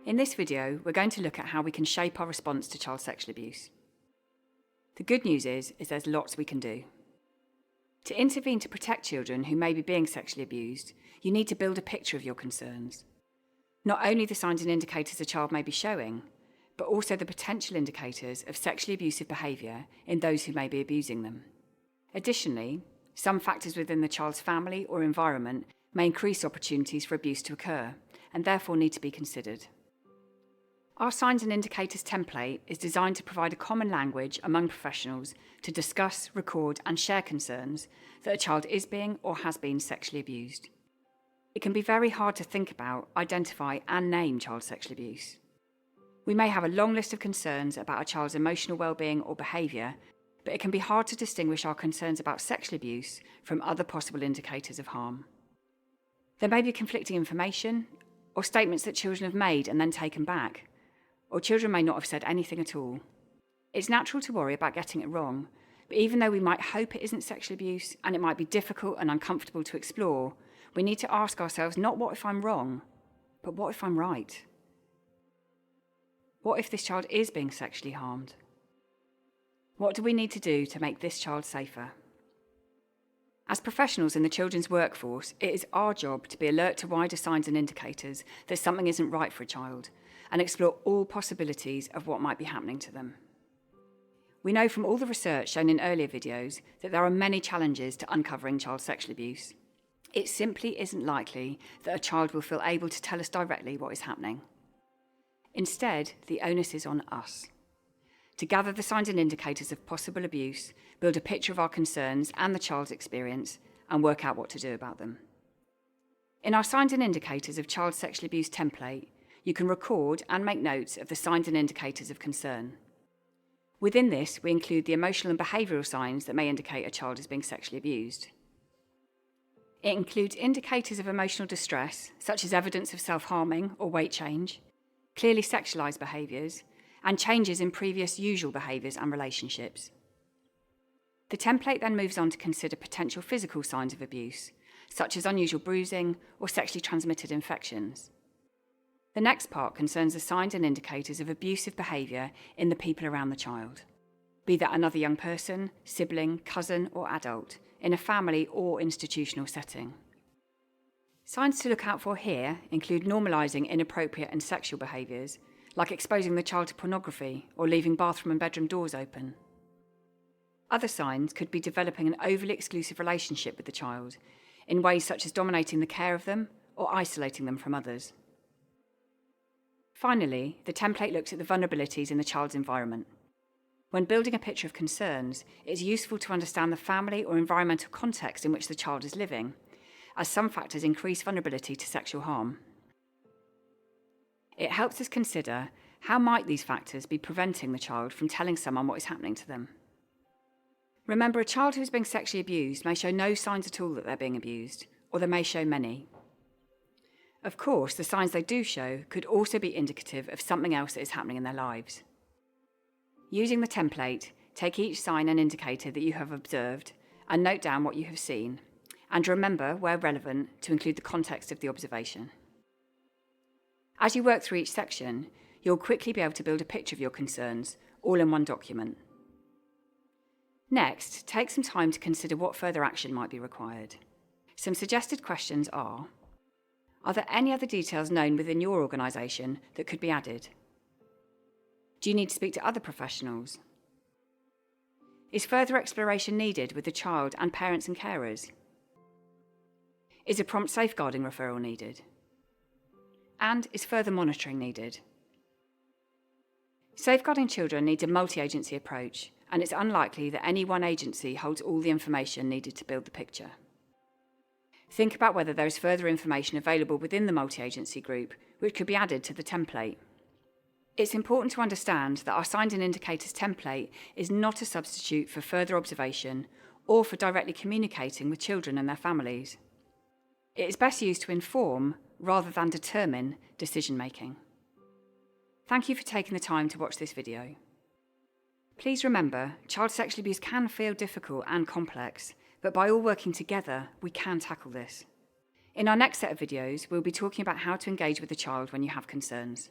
In this video, we're going to look at how we can shape our response to child sexual abuse. The good news is there's lots we can do. To intervene to protect children who may be being sexually abused, you need to build a picture of your concerns. Not only the signs and indicators a child may be showing, but also the potential indicators of sexually abusive behaviour in those who may be abusing them. Additionally, some factors within the child's family or environment may increase opportunities for abuse to occur, and therefore need to be considered. Our Signs and Indicators template is designed to provide a common language among professionals to discuss, record and share concerns that a child is being or has been sexually abused. It can be very hard to think about, identify and name child sexual abuse. We may have a long list of concerns about a child's emotional well-being or behaviour, but it can be hard to distinguish our concerns about sexual abuse from other possible indicators of harm. There may be conflicting information, or statements that children have made and then taken back, or children may not have said anything at all. It's natural to worry about getting it wrong, but even though we might hope it isn't sexual abuse and it might be difficult and uncomfortable to explore, we need to ask ourselves not what if I'm wrong, but what if I'm right? What if this child is being sexually harmed? What do we need to do to make this child safer? As professionals in the children's workforce, it is our job to be alert to wider signs and indicators that something isn't right for a child and explore all possibilities of what might be happening to them. We know from all the research shown in earlier videos that there are many challenges to uncovering child sexual abuse. It simply isn't likely that a child will feel able to tell us directly what is happening. Instead, the onus is on us to gather the signs and indicators of possible abuse, build a picture of our concerns and the child's experience, and work out what to do about them. In our Signs and Indicators of Child Sexual Abuse template, you can record and make notes of the signs and indicators of concern. Within this, we include the emotional and behavioural signs that may indicate a child is being sexually abused. It includes indicators of emotional distress, such as evidence of self-harming or weight change, clearly sexualised behaviours, and changes in previous usual behaviours and relationships. The template then moves on to consider potential physical signs of abuse, such as unusual bruising or sexually transmitted infections. The next part concerns the signs and indicators of abusive behaviour in the people around the child, be that another young person, sibling, cousin or adult, in a family or institutional setting. Signs to look out for here include normalising inappropriate and sexual behaviours, like exposing the child to pornography or leaving bathroom and bedroom doors open. Other signs could be developing an overly exclusive relationship with the child, in ways such as dominating the care of them or isolating them from others. Finally, the template looks at the vulnerabilities in the child's environment. When building a picture of concerns, it is useful to understand the family or environmental context in which the child is living, as some factors increase vulnerability to sexual harm. It helps us consider how might these factors be preventing the child from telling someone what is happening to them. Remember, a child who is being sexually abused may show no signs at all that they're being abused, or they may show many. Of course, the signs they do show could also be indicative of something else that is happening in their lives. Using the template, take each sign and indicator that you have observed and note down what you have seen, and remember, where relevant, to include the context of the observation. As you work through each section, you'll quickly be able to build a picture of your concerns, all in one document. Next, take some time to consider what further action might be required. Some suggested questions are there any other details known within your organisation that could be added? Do you need to speak to other professionals? Is further exploration needed with the child and parents and carers? Is a prompt safeguarding referral needed? And is further monitoring needed? Safeguarding children needs a multi-agency approach, and it's unlikely that any one agency holds all the information needed to build the picture. Think about whether there is further information available within the multi-agency group which could be added to the template. It's important to understand that our Signs and Indicators template is not a substitute for further observation or for directly communicating with children and their families. It is best used to inform rather than determine decision-making. Thank you for taking the time to watch this video. Please remember, child sexual abuse can feel difficult and complex, but by all working together, we can tackle this. In our next set of videos, we'll be talking about how to engage with the child when you have concerns.